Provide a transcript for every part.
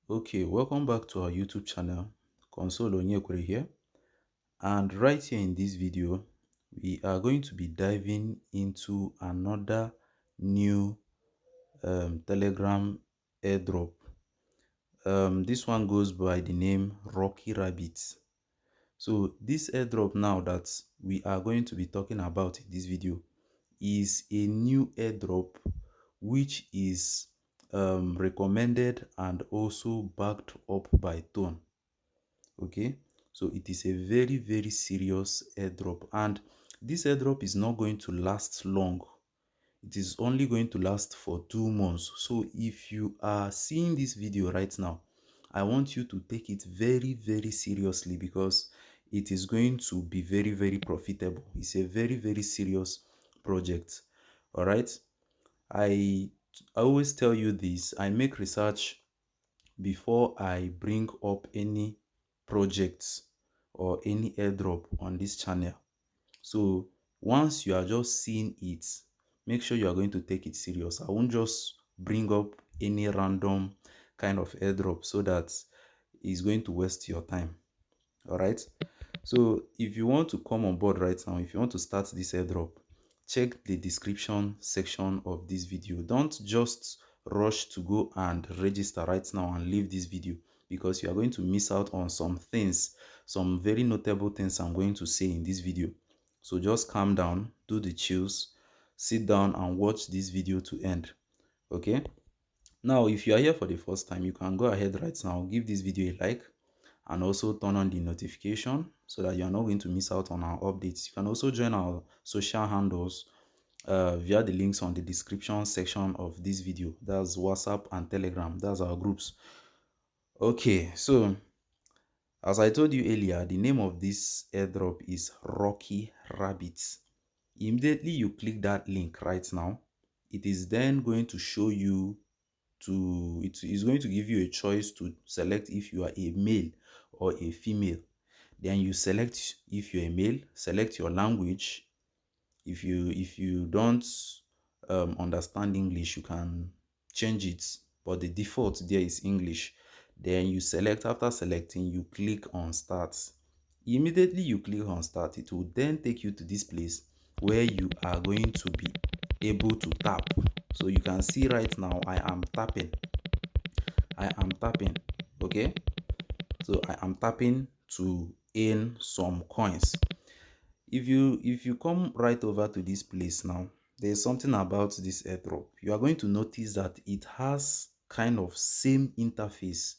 Okay, welcome back to our YouTube channel. Console Onyekwere here. And right here in this video, we are going to be diving into another new Telegram airdrop. This one goes by the name Rocky Rabbit. So this airdrop now that we are going to be talking about in this video is a new airdrop which is recommended and also backed up by Tone. Okay, so it is a very serious airdrop, and this airdrop is not going to last long. It is only going to last for 2 months. So if you are seeing this video right now, I want you to take it very seriously, because it is going to be very profitable. It's a very serious project. All right, I always tell you this. I make research before I bring up any projects or any airdrop on this channel. So once you are just seeing it, make sure you are going to take it serious. I won't just bring up any random kind of airdrop so that it's going to waste your time. All right. So if you want to come on board right now, if you want to start this airdrop, check the description section of this video. Don't just rush to go and register right now and leave this video, because you are going to miss out on some things, some very notable things I'm going to say in this video. So just calm down, do the chills, sit down and watch this video to end. Okay. Now, if you are here for the first time, you can go ahead right now, give this video a like, and also turn on the notification so that you're not going to miss out on our updates. You can also join our social handles via the links on the description section of this video. That's WhatsApp and Telegram. That's our groups. Okay, so as I told you earlier, the name of this airdrop is Rocky Rabbits. Immediately you click that link right now, it is then going to show you it is going to give you a choice to select if you are a male or a female. Then you select, if you're a male, select your language. If you don't understand English, you can change it, but the default there is English. Then you select. After selecting, you click on start. Immediately you click on start, it will then take you to this place where you are going to be able to tap. So you can see right now I am tapping. Okay, so I am tapping to earn some coins. If you come right over to this place now, there's something about this airdrop. You are going to notice that it has kind of same interface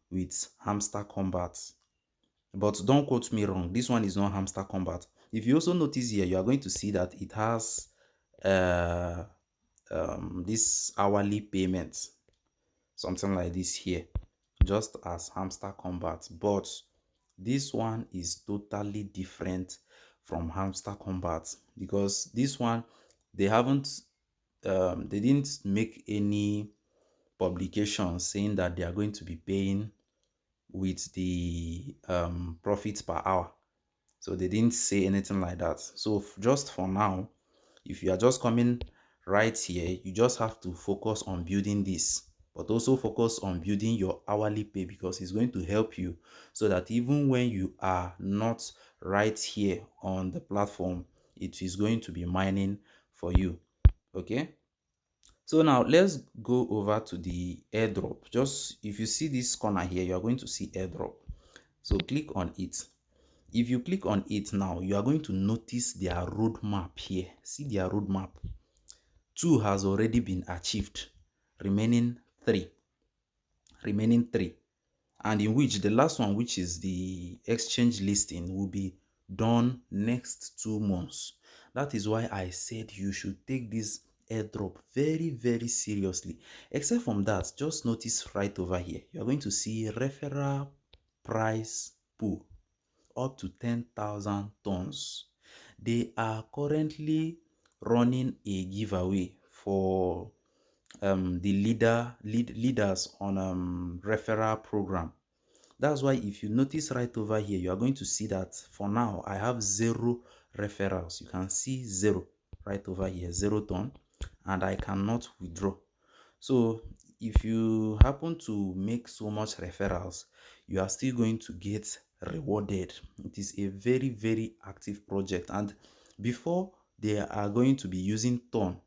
with Hamster Combat. But don't quote me wrong, this one is not Hamster Combat. If you also notice here, you are going to see that it has uh this hourly payment, something like this here, just as Hamster Combat. But this one is totally different from Hamster Combat, because this one, they haven't they didn't make any publication saying that they are going to be paying with the profit per hour. So they didn't say anything like that. So just for now, if you are just coming right here, you just have to focus on building this, but also focus on building your hourly pay, because it's going to help you so that even when you are not right here on the platform, it is going to be mining for you. Okay, so now let's go over to the airdrop. Just if you see this corner here, you are going to see airdrop. So click on it. If you click on it now, you are going to notice their roadmap here. See their roadmap. 2 has already been achieved, remaining 3. And in which the last one, which is the exchange listing, will be done next 2 months. That is why I said you should take this airdrop very seriously. Except from that, just notice right over here, you are going to see referral price pool up to 10,000 tons. They are currently running a giveaway for the leaders on referral program. That's why if you notice right over here, you are going to see that for now I have 0 referrals. You can see 0 right over here, 0 ton, and I cannot withdraw. So if you happen to make so much referrals, you are still going to get rewarded. It is a very, very active project, and before they are going to be using Ton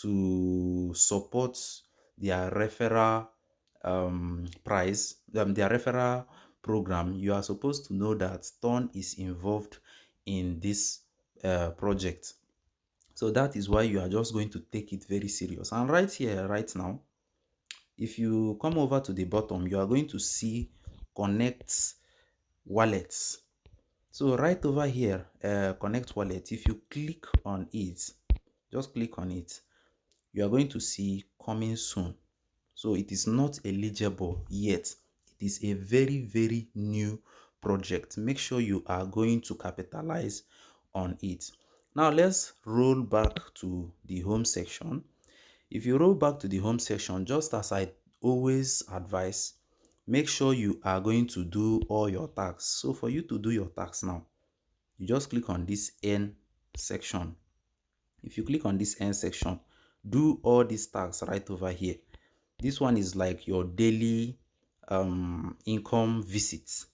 to support their referral price, their referral program, you are supposed to know that Ton is involved in this project. So that is why you are just going to take it very serious. And right here, right now, if you come over to the bottom, you are going to see connect wallets. So right over here, connect wallet, if you click on it, just click on it, you are going to see coming soon. So it is not eligible yet. It is a very, very new project. Make sure you are going to capitalize on it. Now let's roll back to the home section. If you roll back to the home section, just as I always advise, make sure you are going to do all your tasks. So for you to do your tasks now, you just click on this N section. If you click on this N section, do all these tasks right over here. This one is like your daily income visits.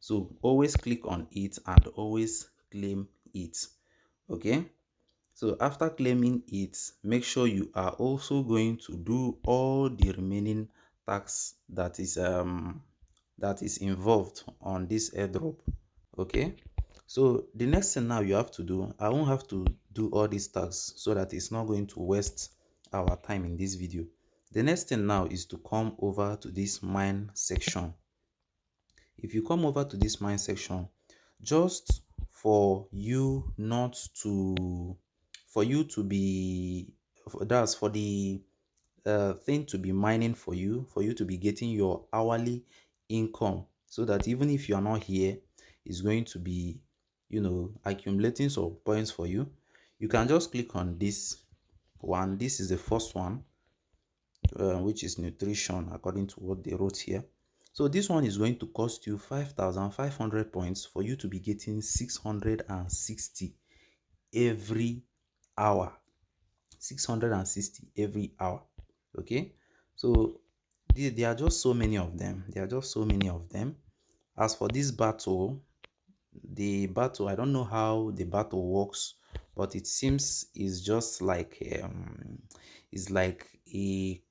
So always click on it and always claim it. Okay. So after claiming it, make sure you are also going to do all the remaining tasks that is involved on this airdrop. Okay. So the next thing now you have to do, I won't have to do all these tasks so that it's not going to waste our time in this video. The next thing now is to come over to this mine section. If you come over to this mine section, just for you not to, for you to be, that's for the thing to be mining for you to be getting your hourly income, so that even if you are not here, it's going to be, accumulating some points for you. You can just click on this one. This is the first one, which is nutrition, according to what they wrote here. So this one is going to cost you 5,500 points for you to be getting 660 every hour. 660 every hour. Okay, so there are just so many of them. As for this battle, I don't know how the battle works, but it seems it's just like it's like a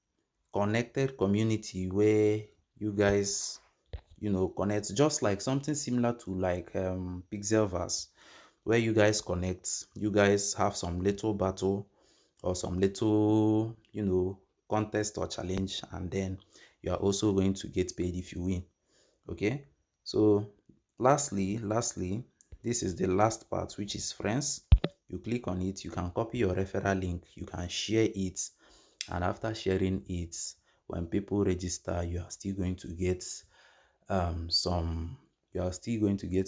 connected community where you guys connect, just like something similar to like Pixelverse, where you guys connect, you guys have some little battle or some little contest or challenge, and then you are also going to get paid if you win. Okay, so lastly, this is the last part, which is friends. You click on it, you can copy your referral link, you can share it, and after sharing it, when people register, you are still going to get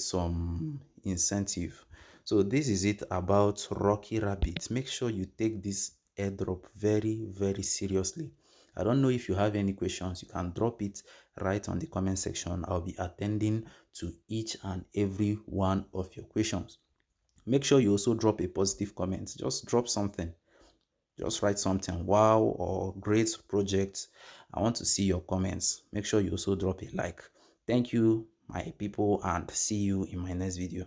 some incentive. So this is it about Rocky Rabbit. Make sure you take this airdrop very, very seriously. I don't know if you have any questions, you can drop it right on the comment section. I'll be attending to each and every one of your questions. Make sure you also drop a positive comment. Just drop something. Just write something, wow, or great project. I want to see your comments. Make sure you also drop a like. Thank you, my people, and see you in my next video.